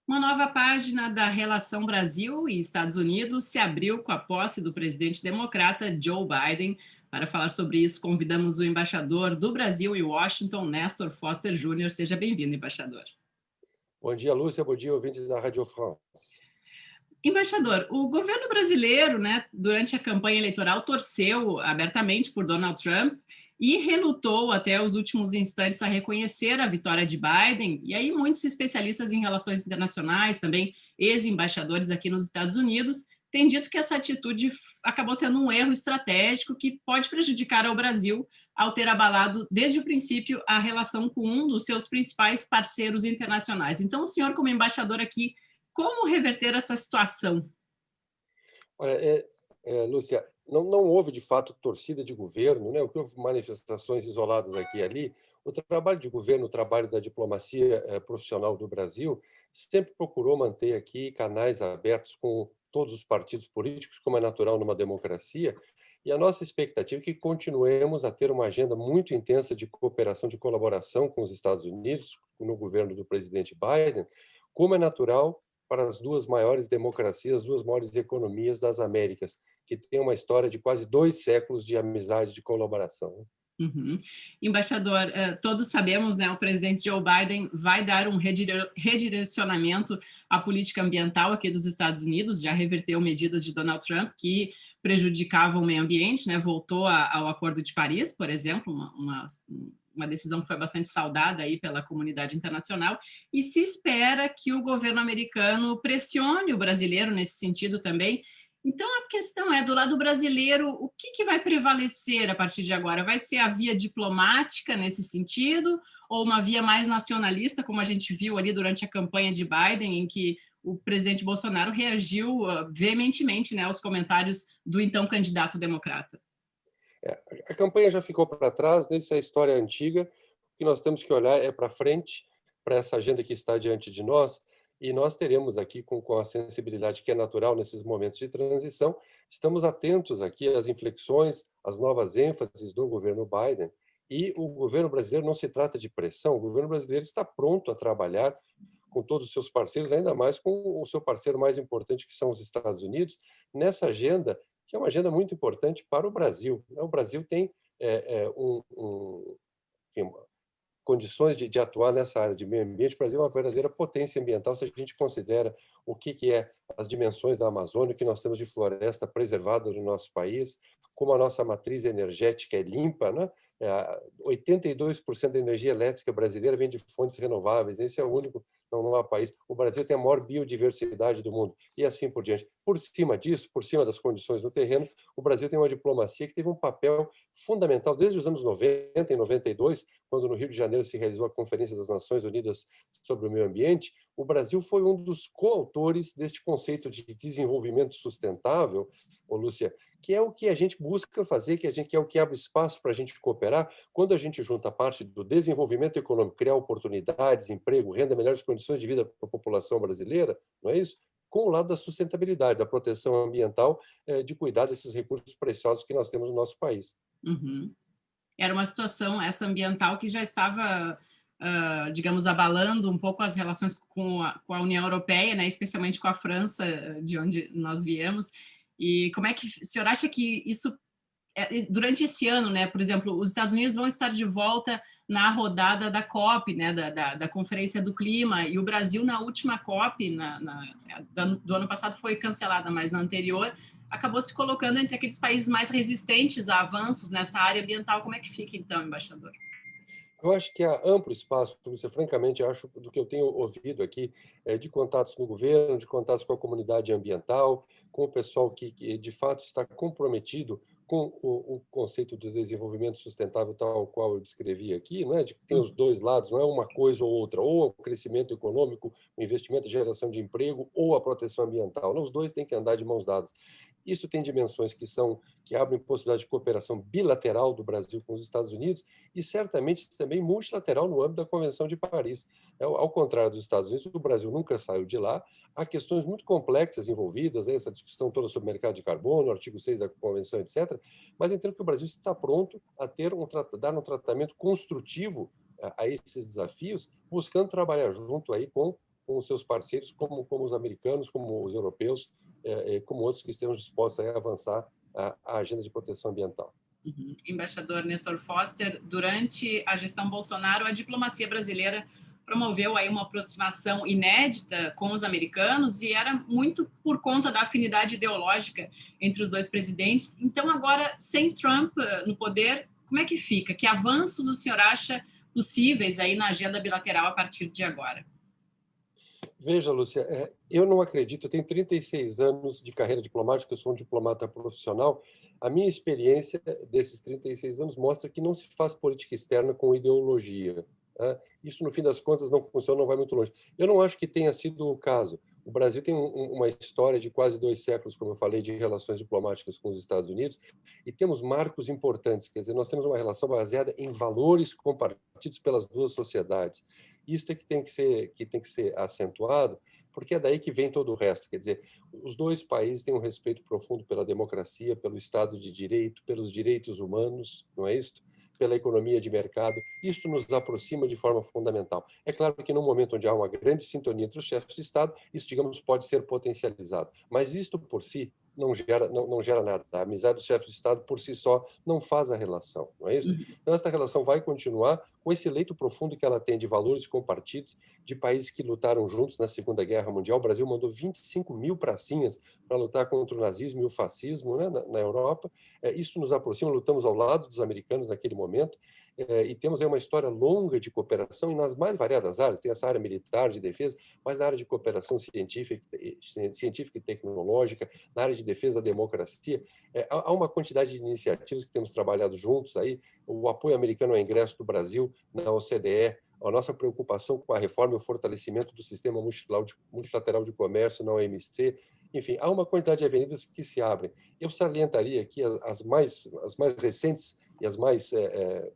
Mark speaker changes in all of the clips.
Speaker 1: Uma nova página da relação Brasil e Estados Unidos se abriu com a posse do presidente democrata Joe Biden. Para falar sobre isso, convidamos o embaixador do Brasil em Washington, Nestor Foster Júnior. Seja bem-vindo, embaixador.
Speaker 2: Bom dia, Lúcia. Bom dia, ouvintes da Rádio France.
Speaker 1: Embaixador, o governo brasileiro, durante a campanha eleitoral, torceu abertamente por Donald Trump e relutou até os últimos instantes a reconhecer a vitória de Biden. E aí muitos especialistas em relações internacionais, também ex-embaixadores aqui nos Estados Unidos, têm dito que essa atitude acabou sendo um erro estratégico que pode prejudicar ao Brasil ao ter abalado desde o princípio a relação com um dos seus principais parceiros internacionais. Então, o senhor, como embaixador aqui, como reverter essa situação?
Speaker 2: Olha, Lúcia, não houve, de fato, torcida de governo, né? O que houve manifestações isoladas aqui e ali. O trabalho de governo, o trabalho da diplomacia profissional do Brasil, sempre procurou manter aqui canais abertos com todos os partidos políticos, como é natural numa democracia, e a nossa expectativa é que continuemos a ter uma agenda muito intensa de cooperação, de colaboração com os Estados Unidos, no governo do presidente Biden, como é natural para as duas maiores democracias, as duas maiores economias das Américas, que têm uma história de quase 2 séculos de amizade, de colaboração.
Speaker 1: Uhum. Embaixador, todos sabemos, o presidente Joe Biden vai dar um redirecionamento à política ambiental aqui dos Estados Unidos, já reverteu medidas de Donald Trump que prejudicavam o meio ambiente, voltou ao Acordo de Paris, por exemplo, uma decisão que foi bastante saudada aí pela comunidade internacional, e se espera que o governo americano pressione o brasileiro nesse sentido também. Então, a questão é, do lado brasileiro, o que vai prevalecer a partir de agora? Vai ser a via diplomática nesse sentido, ou uma via mais nacionalista, como a gente viu ali durante a campanha de Biden, em que o presidente Bolsonaro reagiu veementemente, aos comentários do então candidato democrata?
Speaker 2: A campanha já ficou para trás, né? Isso é história antiga. O que nós temos que olhar é para frente, para essa agenda que está diante de nós, e nós teremos aqui, com a sensibilidade que é natural nesses momentos de transição, estamos atentos aqui às inflexões, às novas ênfases do governo Biden, e o governo brasileiro não se trata de pressão, o governo brasileiro está pronto a trabalhar com todos os seus parceiros, ainda mais com o seu parceiro mais importante, que são os Estados Unidos, nessa agenda que é uma agenda muito importante para o Brasil, né? O Brasil tem enfim, condições de atuar nessa área de meio ambiente. O Brasil é uma verdadeira potência ambiental se a gente considera o que é as dimensões da Amazônia, o que nós temos de floresta preservada no nosso país, como a nossa matriz energética é limpa, né? 82% da energia elétrica brasileira vem de fontes renováveis. Esse é o único, não há país. O Brasil tem a maior biodiversidade do mundo e assim por diante. Por cima disso, por cima das condições no terreno, o Brasil tem uma diplomacia que teve um papel fundamental desde os anos 90 e 92, quando no Rio de Janeiro se realizou a Conferência das Nações Unidas sobre o Meio Ambiente. O Brasil foi um dos coautores deste conceito de desenvolvimento sustentável, Lúcia, que é o que a gente busca fazer, que é o que abre espaço para a gente cooperar, quando a gente junta a parte do desenvolvimento econômico, criar oportunidades, emprego, renda, melhores condições de vida para a população brasileira, não é isso? Com o lado da sustentabilidade, da proteção ambiental, de cuidar desses recursos preciosos que nós temos no nosso país.
Speaker 1: Uhum. Era uma situação, essa ambiental, que já estava, digamos, abalando um pouco as relações com a União Europeia, especialmente com a França, de onde nós viemos. E como é que o senhor acha que isso, durante esse ano, por exemplo, os Estados Unidos vão estar de volta na rodada da COP, da Conferência do Clima, e o Brasil, na última COP, do ano passado foi cancelada, mas na anterior, acabou se colocando entre aqueles países mais resistentes a avanços nessa área ambiental. Como é que fica, então, embaixador?
Speaker 2: Eu acho que há amplo espaço, Lúcia, francamente, acho, do que eu tenho ouvido aqui, de contatos no governo, de contatos com a comunidade ambiental, com o pessoal que de fato está comprometido com o conceito do desenvolvimento sustentável, tal qual eu descrevi aqui, não é? De que tem os dois lados, não é uma coisa ou outra, ou o crescimento econômico, o investimento, a geração de emprego, ou a proteção ambiental. Não, os dois têm que andar de mãos dadas. Isso tem dimensões que abrem possibilidade de cooperação bilateral do Brasil com os Estados Unidos e certamente também multilateral no âmbito da Convenção de Paris. Ao contrário dos Estados Unidos, o Brasil nunca saiu de lá. Há questões muito complexas envolvidas, essa discussão toda sobre o mercado de carbono, artigo 6 da Convenção, etc. Mas eu entendo que o Brasil está pronto a dar um tratamento construtivo a esses desafios, buscando trabalhar junto aí com com os seus parceiros, como os americanos, como os europeus, como outros que estejam dispostos a avançar a agenda de proteção ambiental.
Speaker 1: Uhum. Embaixador Nestor Foster, durante a gestão Bolsonaro, a diplomacia brasileira promoveu aí uma aproximação inédita com os americanos e era muito por conta da afinidade ideológica entre os dois presidentes. Então, agora, sem Trump no poder, como é que fica? Que avanços o senhor acha possíveis aí na agenda bilateral a partir de agora?
Speaker 2: Veja, Lúcia, eu não acredito, eu tenho 36 anos de carreira diplomática, eu sou um diplomata profissional. A minha experiência desses 36 anos mostra que não se faz política externa com ideologia. Né? Isso, no fim das contas, não funciona, não vai muito longe. Eu não acho que tenha sido o caso. O Brasil tem uma história de quase 2 séculos, como eu falei, de relações diplomáticas com os Estados Unidos, e temos marcos importantes. Quer dizer, nós temos uma relação baseada em valores compartidos pelas duas sociedades. Isso é que tem que ser acentuado, porque é daí que vem todo o resto. Quer dizer, os dois países têm um respeito profundo pela democracia, pelo Estado de Direito, pelos direitos humanos, não é isso? Pela economia de mercado. Isso nos aproxima de forma fundamental. É claro que no momento onde há uma grande sintonia entre os chefes de Estado, isso, digamos, pode ser potencializado. Mas isto por si não gera nada. A amizade dos chefes de Estado por si só não faz a relação, não é isso? Então, essa relação vai continuar com esse leito profundo que ela tem de valores compartidos, de países que lutaram juntos na Segunda Guerra Mundial. O Brasil mandou 25 mil pracinhas para lutar contra o nazismo e o fascismo, né, na Europa. Isso nos aproxima, lutamos ao lado dos americanos naquele momento, e temos aí uma história longa de cooperação e nas mais variadas áreas. Tem essa área militar, de defesa, mas na área de cooperação científica e tecnológica, na área de defesa da democracia. Há uma quantidade de iniciativas que temos trabalhado juntos aí, o apoio americano ao ingresso do Brasil na OCDE, a nossa preocupação com a reforma e o fortalecimento do sistema multilateral de comércio na OMC. Enfim, há uma quantidade de avenidas que se abrem. Eu salientaria aqui as mais recentes e as mais,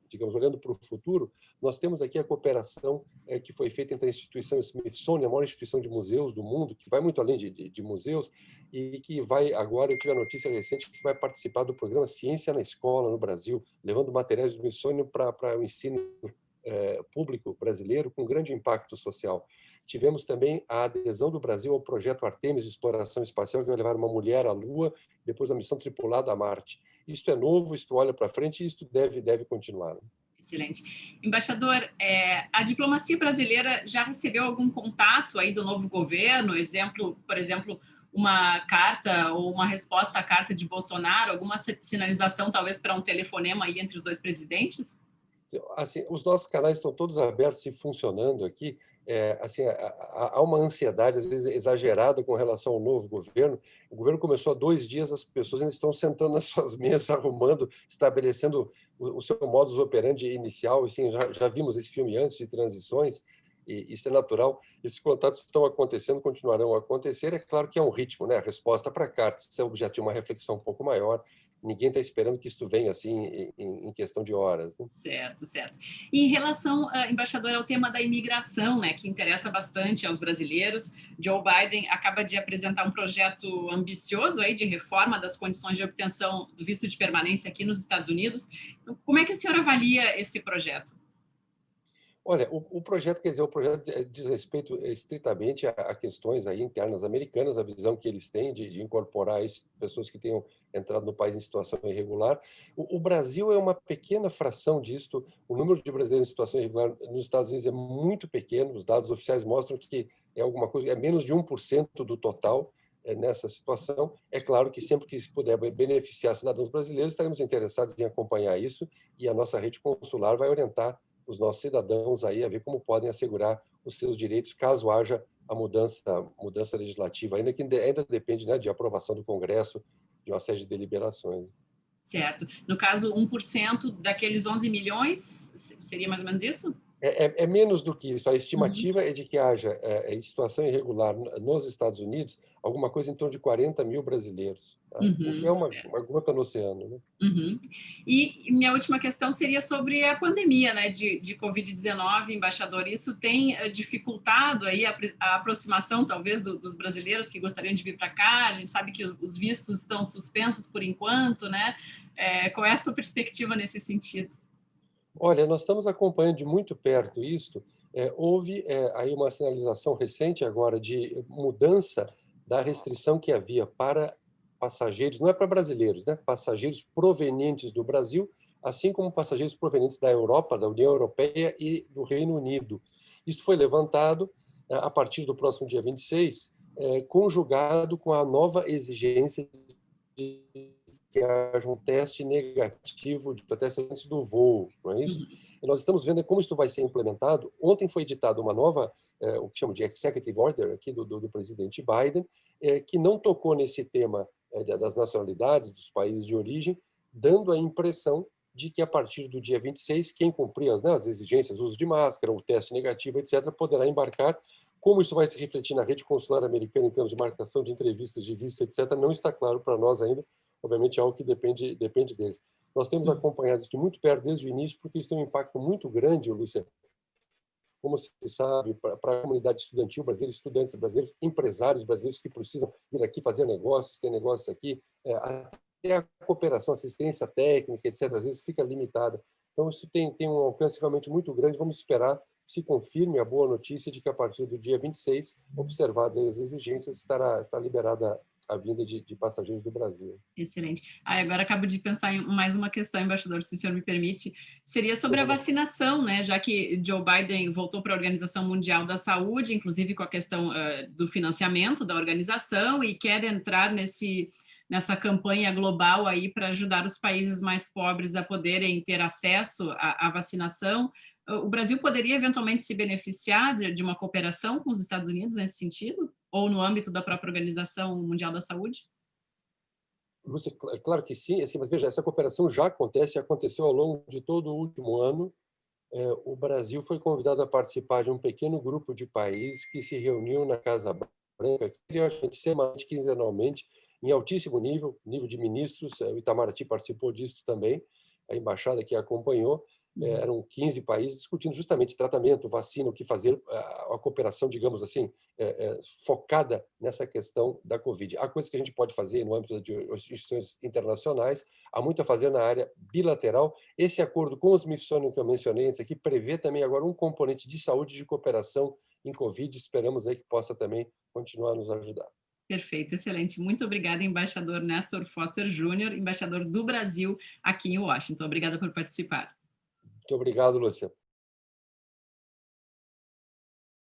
Speaker 2: digamos, olhando para o futuro. Nós temos aqui a cooperação que foi feita entre a instituição Smithsonian, a maior instituição de museus do mundo, que vai muito além de museus, e que vai agora, eu tive a notícia recente, que vai participar do programa Ciência na Escola no Brasil, levando materiais do Smithsonian para o ensino público brasileiro com grande impacto social. Tivemos também a adesão do Brasil ao projeto Artemis de exploração espacial, que vai levar uma mulher à Lua, depois a missão tripulada a Marte. Isto é novo, isto olha para frente e isto deve continuar.
Speaker 1: Excelente. Embaixador, a diplomacia brasileira já recebeu algum contato aí do novo governo? Por exemplo, uma carta ou uma resposta à carta de Bolsonaro, alguma sinalização talvez para um telefonema aí entre os dois presidentes?
Speaker 2: Assim, os nossos canais estão todos abertos e funcionando aqui. Assim, há uma ansiedade, às vezes, exagerada com relação ao novo governo. O governo começou há 2 dias, as pessoas ainda estão sentando nas suas mesas, arrumando, estabelecendo o seu modus operandi inicial. Assim, já vimos esse filme antes de transições, e isso é natural. Esses contatos estão acontecendo, continuarão a acontecer. É claro que é um ritmo, né? A resposta para a carta, isso é objeto de uma reflexão um pouco maior. Ninguém está esperando que isto venha assim em questão de horas, né?
Speaker 1: Certo, certo. E em relação, embaixador, ao tema da imigração, né, que interessa bastante aos brasileiros, Joe Biden acaba de apresentar um projeto ambicioso aí de reforma das condições de obtenção do visto de permanência aqui nos Estados Unidos. Então, como é que o senhor avalia esse projeto?
Speaker 2: Olha, o projeto, quer dizer, o projeto diz respeito estritamente a questões aí internas americanas, a visão que eles têm de incorporar pessoas que tenham entrado no país em situação irregular. O Brasil é uma pequena fração disto. O número de brasileiros em situação irregular nos Estados Unidos é muito pequeno. Os dados oficiais mostram que é alguma coisa, é menos de 1% do total nessa situação. É claro que sempre que se puder beneficiar cidadãos brasileiros, estaremos interessados em acompanhar isso, e a nossa rede consular vai orientar os nossos cidadãos aí a ver como podem assegurar os seus direitos caso haja a mudança legislativa, ainda que ainda depende, né, de aprovação do Congresso, de uma série de deliberações.
Speaker 1: Certo. No caso, 1% daqueles 11 milhões, seria mais ou menos isso?
Speaker 2: É menos do que isso. A
Speaker 1: Uhum.
Speaker 2: estimativa é de que haja, em situação irregular nos Estados Unidos, alguma coisa em torno de 40 mil brasileiros, tá? O que é
Speaker 1: Uhum,
Speaker 2: uma gota no oceano, né?
Speaker 1: uhum. E minha última questão seria sobre a pandemia, né, de Covid-19, embaixador. Isso tem dificultado aí a aproximação, talvez, dos brasileiros que gostariam de vir para cá? A gente sabe que os vistos estão suspensos por enquanto, né? Qual é a sua perspectiva nesse sentido?
Speaker 2: Olha, nós estamos acompanhando de muito perto isto. houve aí uma sinalização recente agora de mudança da restrição que havia para passageiros, não é para brasileiros, né? Passageiros provenientes do Brasil, assim como passageiros provenientes da Europa, da União Europeia e do Reino Unido. Isso foi levantado a partir do próximo dia 26, conjugado com a nova exigência de que haja um teste negativo de teste antes do voo, não é isso?
Speaker 1: Uhum.
Speaker 2: E nós estamos vendo como isso vai ser implementado. Ontem foi editada uma nova, o que chamam de executive order aqui do presidente Biden, que não tocou nesse tema das nacionalidades, dos países de origem, dando a impressão de que a partir do dia 26, quem cumprir as exigências, uso de máscara, o teste negativo, etc., poderá embarcar. Como isso vai se refletir na rede consular americana em termos de marcação de entrevistas, de visto, etc., não está claro para nós ainda. Obviamente é algo que depende deles. Nós temos acompanhado isso de muito perto desde o início, porque isso tem um impacto muito grande, Lúcia, como se sabe, para a comunidade estudantil brasileira, estudantes brasileiros, empresários brasileiros que precisam vir aqui fazer negócios, ter negócios aqui, até a cooperação, assistência técnica, etc., às vezes fica limitada. Então, isso tem um alcance realmente muito grande. Vamos esperar que se confirme a boa notícia de que, a partir do dia 26, observadas as exigências, está liberada a vinda de passageiros do Brasil.
Speaker 1: Excelente. Agora acabo de pensar em mais uma questão, embaixador, se o senhor me permite, seria sobre a vacinação, né? Já que Joe Biden voltou para a Organização Mundial da Saúde, inclusive com a questão do financiamento da organização, e quer entrar nessa campanha global aí para ajudar os países mais pobres a poderem ter acesso à vacinação. O Brasil poderia eventualmente se beneficiar de uma cooperação com os Estados Unidos nesse sentido? Ou no âmbito da própria Organização Mundial da Saúde?
Speaker 2: Lúcia, claro que sim, assim, mas veja, essa cooperação já acontece, aconteceu ao longo de todo o último ano. O Brasil foi convidado a participar de um pequeno grupo de países que se reuniu na Casa Branca, periodicamente, semanalmente, quinzenalmente, em altíssimo nível de ministros. O Itamaraty participou disso também, a embaixada que acompanhou. Eram 15 países discutindo justamente tratamento, vacina, o que fazer, a cooperação, digamos assim, focada nessa questão da Covid. Há coisas que a gente pode fazer no âmbito de instituições internacionais, há muito a fazer na área bilateral. Esse acordo com os missões que eu mencionei antes aqui prevê também agora um componente de saúde e de cooperação em Covid. Esperamos aí que possa também continuar a nos ajudar.
Speaker 1: Perfeito, excelente. Muito obrigada, embaixador Nestor Foster Júnior, embaixador do Brasil aqui em Washington. Obrigada por participar.
Speaker 2: Muito obrigado, Lúcia.